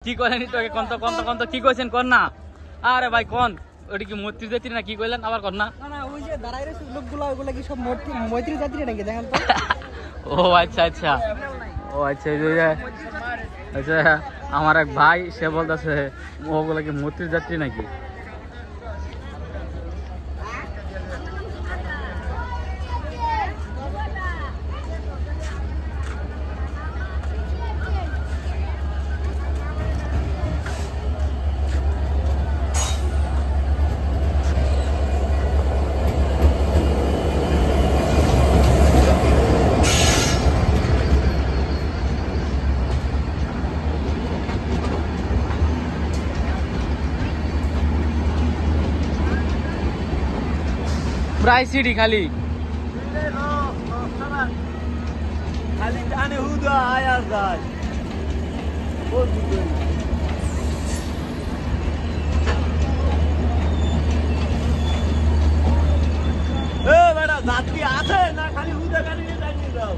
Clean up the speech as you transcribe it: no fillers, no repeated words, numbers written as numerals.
কি করেনি তোকে কোন তো কি কইছেন কোন না আরে ভাই কোন ওটা কি মৈত্রী জাতির না কি কইলেন আবার কোন না না ওই যে দাঁড়াইরে লোকগুলো ওগুলা কি সব মৈত্রী জাতির নাকি দেখেন তো ও আচ্ছা আচ্ছা ও আচ্ছা আচ্ছা আমার এক ভাই সে বলতেছে ওগুলা কি মৈত্রী যাত্রী নাকি প্রায় সিডি খালি খালি টানে হুদা আয়ার যায় এ বেটা যাত্রী আছে না খালি হুদা গাড়ি নিয়ে যাও